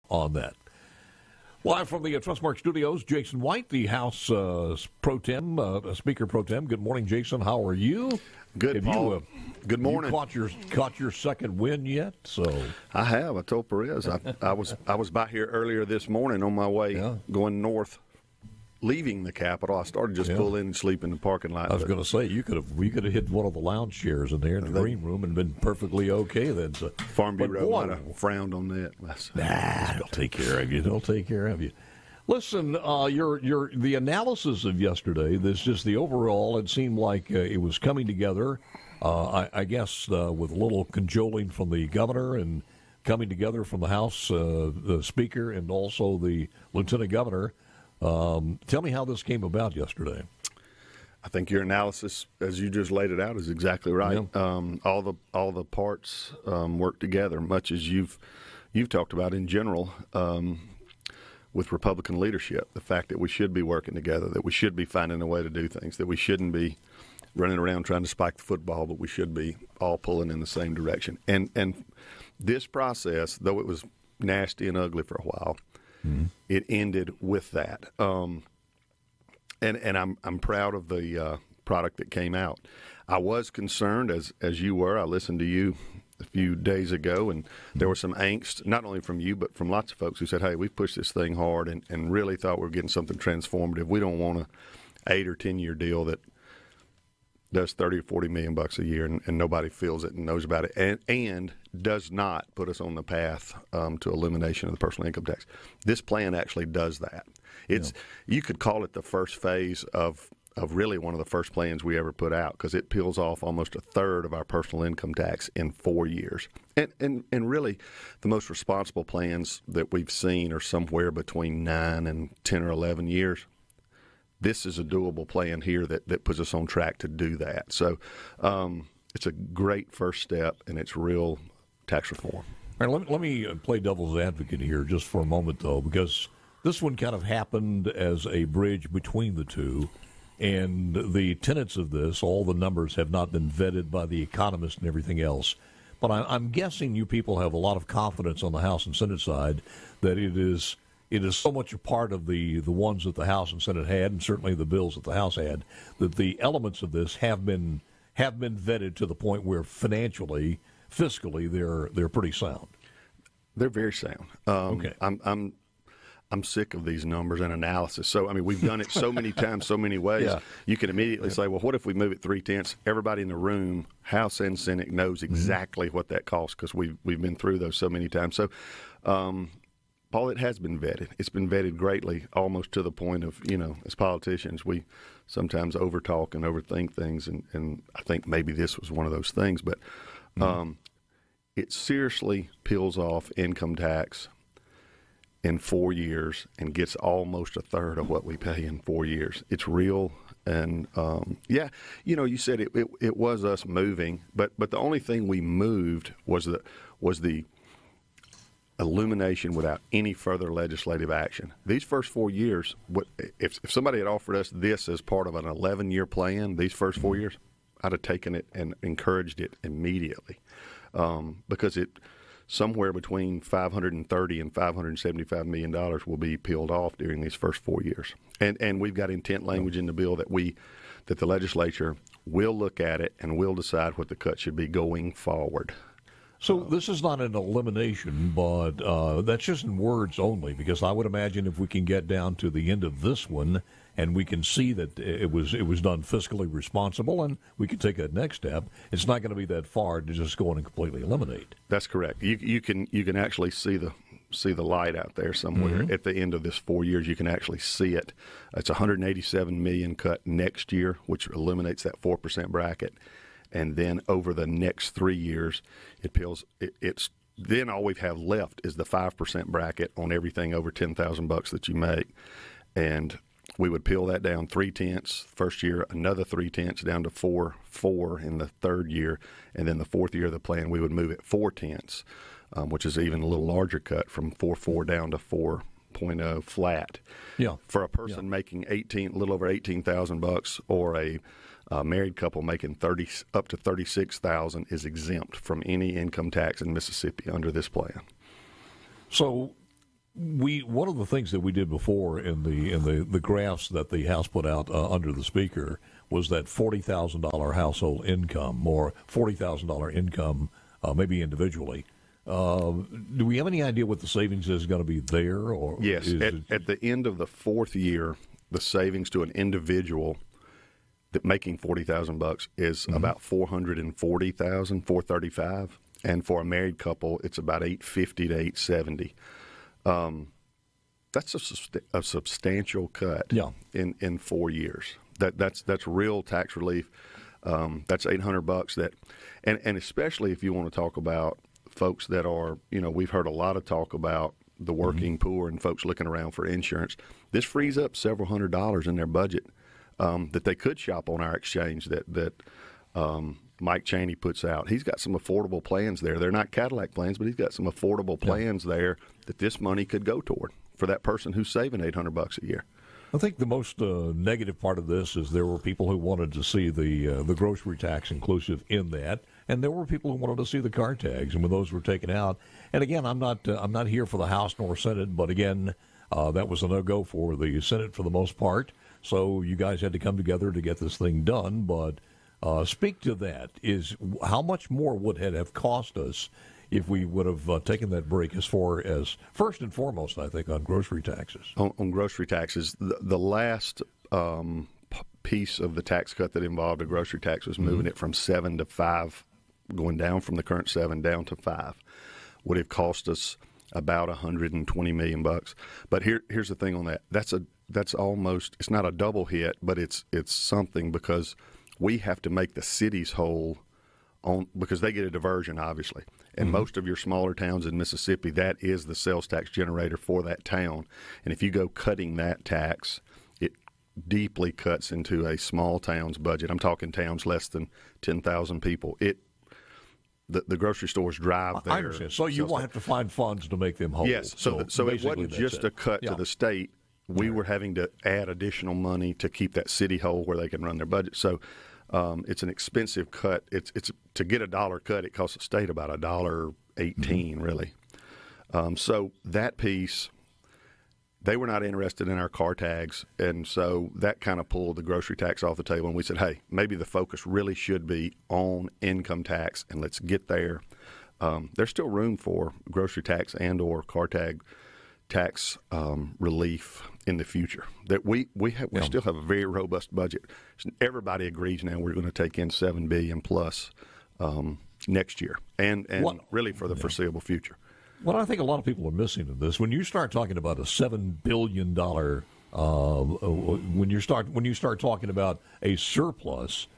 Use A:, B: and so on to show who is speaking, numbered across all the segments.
A: on that. Live from the Trustmark Studios, Jason White, the House Pro Tem, Speaker Pro Tem. Good morning, Jason. How are you?
B: Good, Paul. Good morning.
A: You caught your second win yet? So
B: I have. I told Perez I was by here earlier this morning on my way going north, leaving the Capitol. I started just pull in and sleep in the parking lot.
A: I was going to say we could have hit one of the lounge chairs in there in the green room and been perfectly okay then. So.
B: Farmview Road might have frowned on that.
A: They'll take care of you. They'll take care of you. Listen, the analysis of yesterday, the overall, it seemed like it was coming together, I guess, with a little cajoling from the governor and coming together from the House the Speaker and also the Lieutenant Governor. Tell me how this came about yesterday.
B: I think your analysis, as you just laid it out, is exactly right. Yeah. All the parts work together, much as you've talked about in general. With Republican leadership, the fact that we should be working together, that we should be finding a way to do things, that we shouldn't be running around trying to spike the football, but we should be all pulling in the same direction. And this process, though it was nasty and ugly for a while, it ended with that. And I'm proud of the product that came out. I was concerned, as you were. I listened to you a few days ago, and there was some angst, not only from you, but from lots of folks who said, hey, we've pushed this thing hard and really thought we were getting something transformative. We don't want an 8 or 10 year deal that does $30 or $40 million a year and nobody feels it and knows about it and does not put us on the path to elimination of the personal income tax. This plan actually does that. You could call it the first phase of really one of the first plans we ever put out, because it peels off almost a third of our personal income tax in 4 years. And really, the most responsible plans that we've seen are somewhere between 9 and 10 or 11 years. This is a doable plan here that puts us on track to do that. So it's a great first step, and it's real tax reform.
A: All right, let me play devil's advocate here just for a moment, though, because this one kind of happened as a bridge between the two. And the tenets of this, all the numbers have not been vetted by the economists and everything else. But I'm guessing you people have a lot of confidence on the House and Senate side that it is so much a part of the ones that the House and Senate had, and certainly the bills that the House had, that the elements of this have been vetted to the point where fiscally, they're pretty sound.
B: They're very sound.
A: Okay.
B: I'm sick of these numbers and analysis. So, I mean, we've done it so many times, so many ways. Yeah. You can immediately say, well, what if we move it 3/10? Everybody in the room, House and Senate, knows exactly what that costs, because we've been through those so many times. So, Paul, it has been vetted. It's been vetted greatly, almost to the point of, as politicians, we sometimes overtalk and overthink things, and I think maybe this was one of those things. But it seriously peels off income tax in 4 years and gets almost a third of what we pay in 4 years. It's real. And, you said it was us moving, but the only thing we moved was the illumination without any further legislative action. These first 4 years, if somebody had offered us this as part of an 11-year plan, these first 4 years, I'd have taken it and encouraged it immediately, because somewhere between $530 and $575 million will be peeled off during these first 4 years. And we've got intent language in the bill that the legislature will look at it and will decide what the cut should be going forward.
A: So this is not an elimination, but that's just in words only, because I would imagine if we can get down to the end of this one and we can see that it was done fiscally responsible and we can take that next step, it's not going to be that far to just go in and completely eliminate.
B: That's correct. You can actually see the light out there somewhere at the end of this 4 years. You can actually see it. It's $187 million cut next year, which eliminates that 4% bracket. And then over the next 3 years, it's then all we have left is the 5% bracket on everything over $10,000 that you make. And we would peel that down 3/10 first year, another 3/10 down to 4.4 in the third year, and then the fourth year of the plan we would move it 4/10, which is even a little larger cut from 4.4 down to 4.0 flat.
A: Yeah.
B: For a person making a little over $18,000, or a married couple making up to $36,000 is exempt from any income tax in Mississippi under this plan.
A: So one of the things that we did before in the graphs that the House put out under the Speaker was that $40,000 household income, or $40,000 income, maybe individually. Do we have any idea what the savings is going to be there? Or
B: yes, at the end of the fourth year, the savings to an individual that making $40,000 is about $440,000, $435,000, and for a married couple, it's about $850 to $870. That's a substantial cut in 4 years. That's real tax relief. That's $800 that, and especially if you want to talk about folks that are, we've heard a lot of talk about the working poor and folks looking around for insurance. This frees up several $100s in their budget that they could shop on our exchange that Mike Chaney puts out. He's got some affordable plans there. They're not Cadillac plans, but he's got some affordable plans there that this money could go toward for that person who's saving $800 a year.
A: I think the most negative part of this is there were people who wanted to see the grocery tax inclusive in that, and there were people who wanted to see the car tags, and when those were taken out. And again, I'm not here for the House nor Senate, but again, that was a no-go for the Senate for the most part. So you guys had to come together to get this thing done. But speak to that. Is how much more would it have cost us if we would have taken that break, as far as, first and foremost, I think, on grocery taxes?
B: On grocery taxes, the last piece of the tax cut that involved a grocery tax was moving it from 7 to 5, going down from the current 7 down to 5, would have cost us about $120 million. But here's the thing on that. That's almost, it's not a double hit, but it's something, because we have to make the cities whole because they get a diversion, obviously. And most of your smaller towns in Mississippi, that is the sales tax generator for that town. And if you go cutting that tax, it deeply cuts into a small town's budget. I'm talking towns less than 10,000 people. The grocery stores drive there.
A: I understand. So you will have to find funds to make them whole.
B: Yes. So it wasn't just a cut to the state. We were having to add additional money to keep that city whole where they can run their budget. So it's an expensive cut. It's to get $1 cut, it costs the state about $1.18, really. So that piece, they were not interested in our car tags, and so that kind of pulled the grocery tax off the table. And we said, hey, maybe the focus really should be on income tax, and let's get there. There's still room for grocery tax and or car tag tax relief in the future. That we still have a very robust budget. Everybody agrees now we're going to take in $7 billion plus next year, and really for the foreseeable future.
A: What I think a lot of people are missing in this, when you start talking about a $7 billion, when you start talking about a surplus,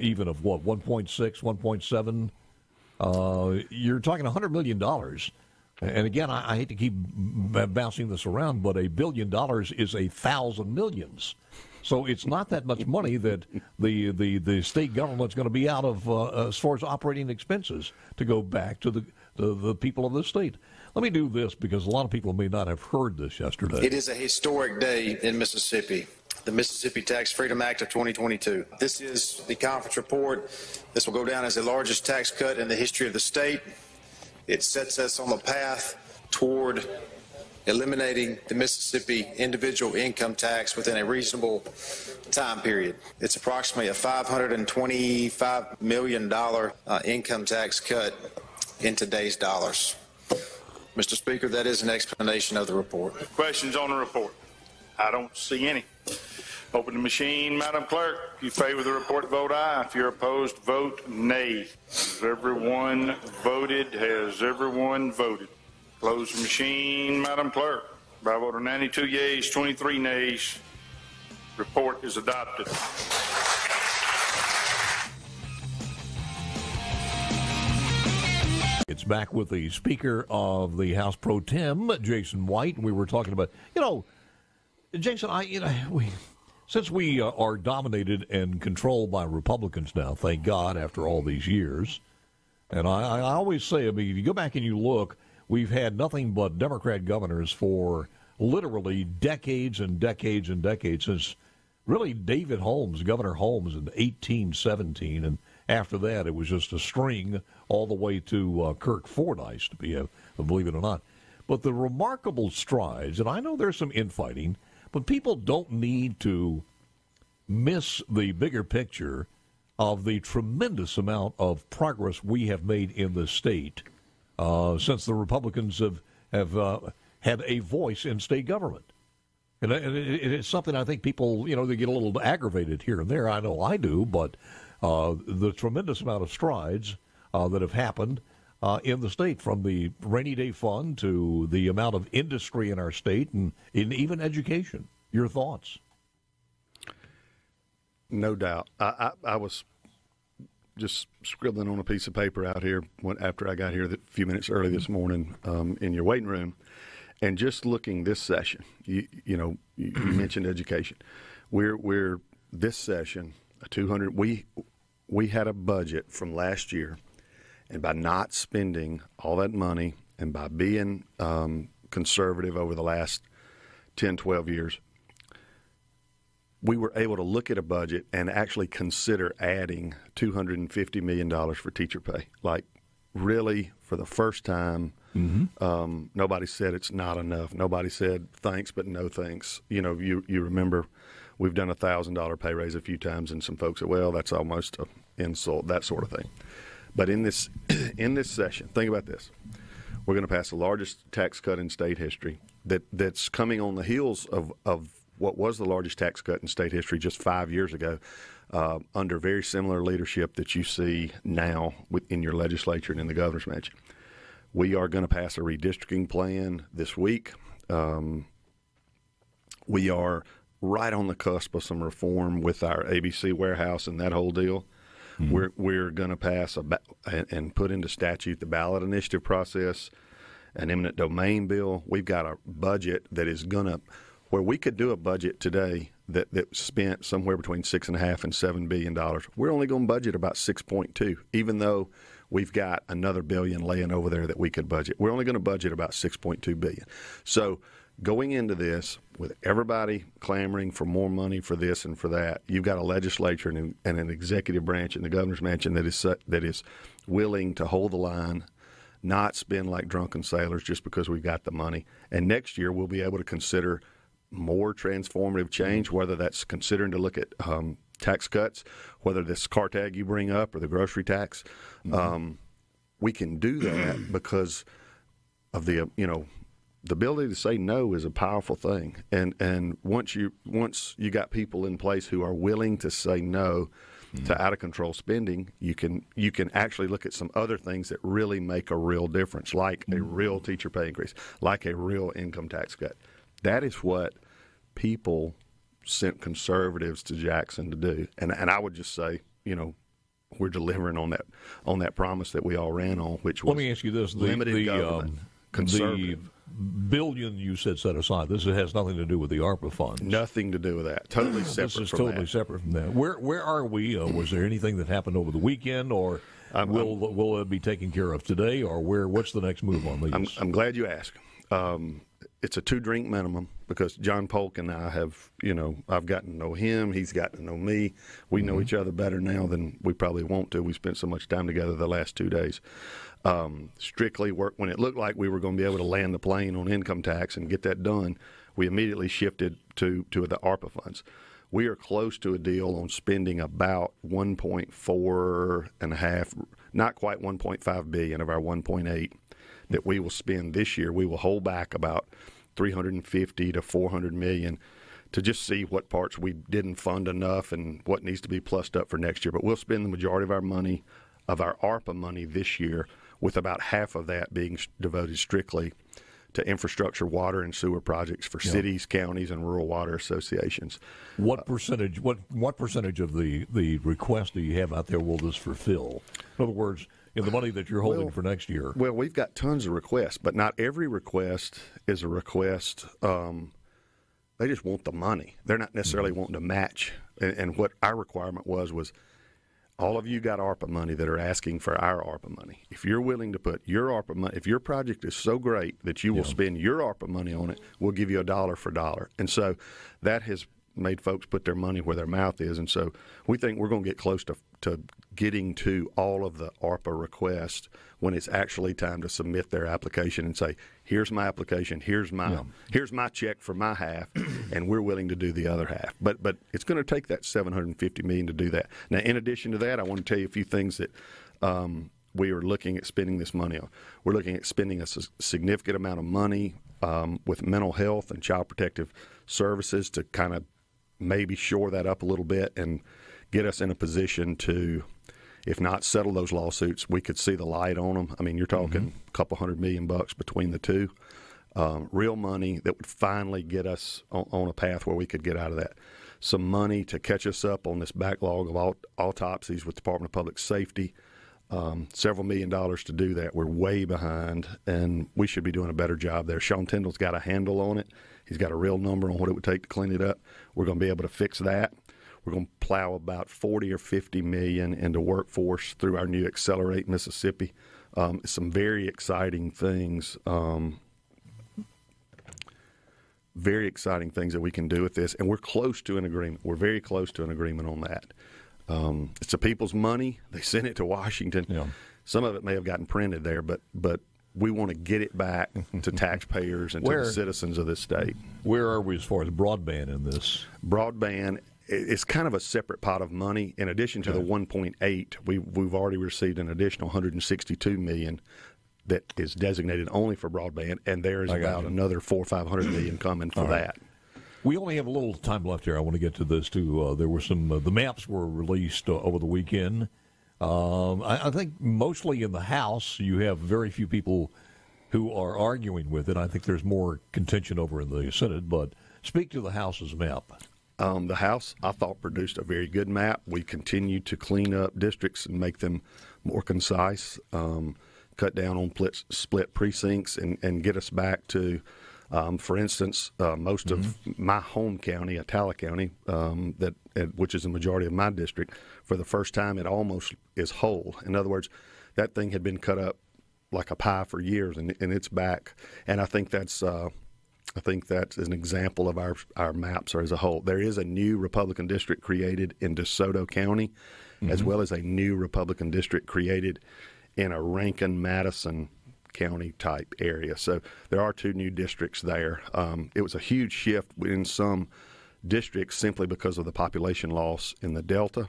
A: even of what, 1.6, 1.7, you're talking $100 million. And again, I hate to keep bouncing this around, but $1 billion is 1,000 millions. So it's not that much money that the state government's going to be out of as far as operating expenses to go back to the people of the state. Let me do this, because a lot of people may not have heard this yesterday.
C: It is a historic day in Mississippi. The Mississippi Tax Freedom Act of 2022. This is the conference report. This will go down as the largest tax cut in the history of the state. It sets us on the path toward eliminating the Mississippi individual income tax within a reasonable time period. It's approximately a $525 million income tax cut in today's dollars. Mr. Speaker, that is an explanation of the report.
D: Questions on the report? I don't see any. Open the machine, Madam Clerk. If you favor the report, vote aye. If you're opposed, vote nay. Has everyone voted? Has everyone voted? Close the machine, Madam Clerk. By a vote of 92 yeas, 23 nays, report is adopted.
A: It's back with the Speaker of the House Pro Tem, Jason White. We were talking about, Jason, since we are dominated and controlled by Republicans now, thank God, after all these years, and I always say, if you go back and you look, we've had nothing but Democrat governors for literally decades and decades and decades, since really David Holmes, Governor Holmes, in 1817, and after that it was just a string all the way to Kirk Fordyce, believe it or not. But the remarkable strides, and I know there's some infighting, but people don't need to miss the bigger picture of the tremendous amount of progress we have made in the state since the Republicans have had a voice in state government. And it's something I think people, they get a little aggravated here and there. I know I do, but the tremendous amount of strides that have happened in the state, from the rainy day fund to the amount of industry in our state and in even education. Your thoughts?
B: No doubt. I was just scribbling on a piece of paper out here after I got here a few minutes early this morning in your waiting room, and just looking this session. You mentioned education. We're this session 200. We had a budget from last year, and by not spending all that money and by being conservative over the last 10, 12 years, we were able to look at a budget and actually consider adding $250 million for teacher pay. Like, really, for the first time, nobody said it's not enough. Nobody said thanks, but no thanks. You remember we've done a $1,000 pay raise a few times, and some folks said, well, that's almost an insult, that sort of thing. But in this session, think about this. We're going to pass the largest tax cut in state history that's coming on the heels of what was the largest tax cut in state history just 5 years ago, under very similar leadership that you see now in your legislature and in the governor's mansion. We are going to pass a redistricting plan this week. We are right on the cusp of some reform with our ABC warehouse and that whole deal. We're going to pass and put into statute the ballot initiative process, an eminent domain bill. We've got a budget that is going to, where we could do a budget today that spent somewhere between $6.5 and $7 billion. We're only going to budget about 6.2, even though we've got another billion laying over there that we could budget. We're only going to budget about 6.2 billion. So going into this with everybody clamoring for more money for this and for that, you've got a legislature and an executive branch in the governor's mansion that is willing to hold the line, not spend like drunken sailors just because we've got the money. And next year we'll be able to consider more transformative change, whether that's considering to look at tax cuts, whether this car tag you bring up or the grocery tax. We can do that because of the ability to say no is a powerful thing. And once you got people in place who are willing to say no to out of control spending, you can actually look at some other things that really make a real difference, like a real teacher pay increase, like a real income tax cut. That is what people sent conservatives to Jackson to do. And I would just say, we're delivering on that promise that we all ran on, which was,
A: let me ask you this:
B: limited government, conservative.
A: The billion you said set aside, this has nothing to do with the ARPA funds.
B: Nothing to do with that. Totally separate.
A: This is totally separate from that. Where are we? Was there anything that happened over the weekend, or will it be taken care of today, or what's the next move on these?
B: I'm glad you asked. It's a 2-drink minimum because John Polk and I have, I've gotten to know him. He's gotten to know me. We know each other better now than we probably want to. We spent so much time together the last 2 days. Strictly work when it looked like we were going to be able to land the plane on income tax and get that done. We immediately shifted to the ARPA funds. We are close to a deal on spending about 1.4.5, not quite 1.5 billion of our 1.8 that we will spend this year. We will hold back about 350 to 400 million to just see what parts we didn't fund enough and what needs to be plussed up for next year. But we'll spend the majority of our money, of our ARPA money this year, with about half of that being devoted strictly to infrastructure, water and sewer projects for cities, counties, and rural water associations.
A: What percentage? What percentage of the request do you have out there will this fulfill? In other words, the money that you're holding for next year.
B: Well, we've got tons of requests, but not every request is a request. They just want the money. They're not necessarily wanting to match. And what our requirement was all of you got ARPA money that are asking for our ARPA money. If you're willing to put your ARPA money, if your project is so great that you will spend your ARPA money on it, we'll give you $1 for $1. And so that has made folks put their money where their mouth is. And so we think we're going to get close to getting to all of the ARPA requests when it's actually time to submit their application and say, here's my application, here's my check for my half, and we're willing to do the other half. But it's going to take that $750 million to do that. Now, in addition to that, I want to tell you a few things that we are looking at spending this money on. We're looking at spending a significant amount of money with mental health and child protective services to kind of maybe shore that up a little bit and get us in a position to, if not settle those lawsuits, we could see the light on them. I mean, you're talking a couple $100 million between the two. Real money that would finally get us on a path where we could get out of that. Some money to catch us up on this backlog of autopsies with the Department of Public Safety. Several $1 million to do that. We're way behind, and we should be doing a better job there. Sean Tyndall's got a handle on it. He's got a real number on what it would take to clean it up. We're going to be able to fix that. We're going to plow about 40 or 50 million into workforce through our new Accelerate Mississippi. Some very exciting things. Very exciting things that we can do with this, and we're close to an agreement. We're very close to an agreement on that. It's the people's money. They sent it to Washington. Yeah. Some of it may have gotten printed there, but we want to get it back to taxpayers and to the citizens of this state.
A: Where are we as far as broadband in this?
B: Broadband is kind of a separate pot of money. In addition to the 1.8, we've already received an additional $162 million that is designated only for broadband, and there is about another $400 or $500 million coming for that.
A: We only have a little time left here. I want to get to this, too. There were some the maps were released over the weekend. I think mostly in the House, you have very few people who are arguing with it. I think there's more contention over in the Senate, but speak to the House's map.
B: The House, I thought, produced a very good map. We continue to clean up districts and make them more concise, cut down on split precincts, and get us back to for instance, most of my home county, Attala County, which is the majority of my district, for the first time it almost is whole. In other words, that thing had been cut up like a pie for years, and it's back. And I think that's an example of our maps as a whole. There is a new Republican district created in DeSoto County, as well as a new Republican district created in a Rankin-Madison County type area. So there are two new districts there. It was a huge shift in some districts simply because of the population loss in the Delta.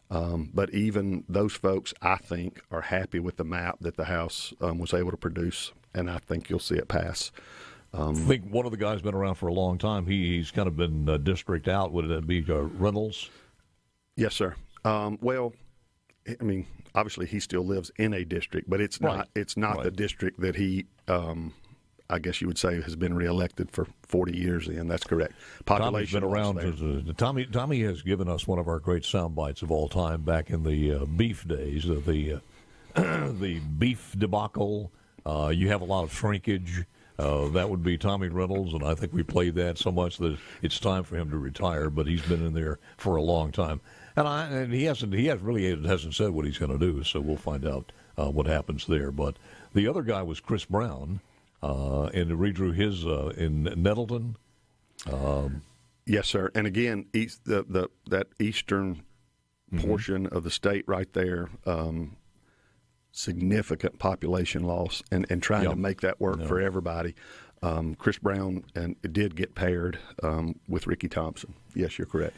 B: But even those folks, I think, are happy with the map that the House was able to produce, and I think you'll see it pass.
A: I think one of the guys been around for a long time. He's kind of been district out. Would it be Reynolds?
B: Yes, sir. Well, I mean, obviously he still lives in a district, but it's not the district that he, I guess you would say, has been reelected for 40 years in. That's correct.
A: Tommy's been around. Tommy has given us one of our great sound bites of all time back in the beef days, the beef debacle. You have a lot of shrinkage. That would be Tommy Reynolds, and I think we played that so much that it's time for him to retire, but he's been in there for a long time. And he hasn't said what he's going to do, so we'll find out what happens there. But the other guy was Chris Brown, and redrew his in Nettleton.
B: Yes, sir. And again, that eastern portion of the state right there, significant population loss, and trying to make that work for everybody. Chris Brown did get paired with Ricky Thompson. Yes, you're correct.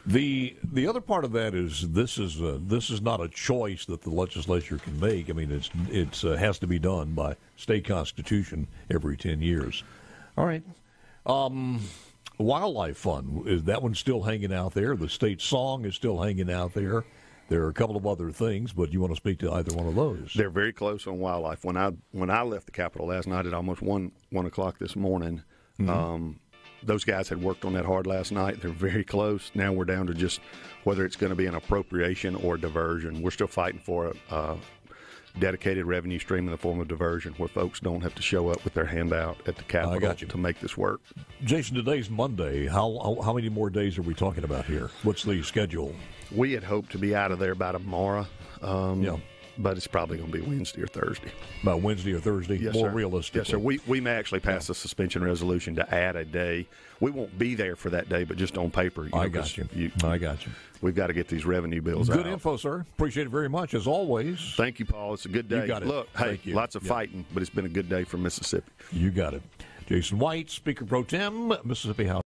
A: The other part of that is this is not a choice that the legislature can make. I mean, it has to be done by state constitution every 10 years. All right. Wildlife Fund, is that one still hanging out there? The state song is still hanging out there. There are a couple of other things, but you want to speak to either one of those?
B: They're very close on wildlife. When I left the Capitol last night at almost 1 o'clock this morning, those guys had worked on that hard last night. They're very close. Now we're down to just whether it's going to be an appropriation or diversion. We're still fighting for a dedicated revenue stream in the form of diversion where folks don't have to show up with their hand out at the Capitol to make this work.
A: Jason, today's Monday. How many more days are we talking about here? What's the schedule?
B: We had hoped to be out of there by tomorrow. but it's probably going to be Wednesday or Thursday.
A: About Wednesday or Thursday,
B: yes,
A: more
B: sir.
A: realistically.
B: Yes, sir. We may actually pass a suspension resolution to add a day. We won't be there for that day, but just on paper.
A: I got you. I got you.
B: We've got to get these revenue bills out.
A: Good info, sir. Appreciate it very much, as always.
B: Thank you, Paul. It's a good day.
A: You got it.
B: Look, hey,
A: Thank you.
B: lots of fighting, but it's been a good day for Mississippi.
A: You got it. Jason White, Speaker Pro Tem, Mississippi House.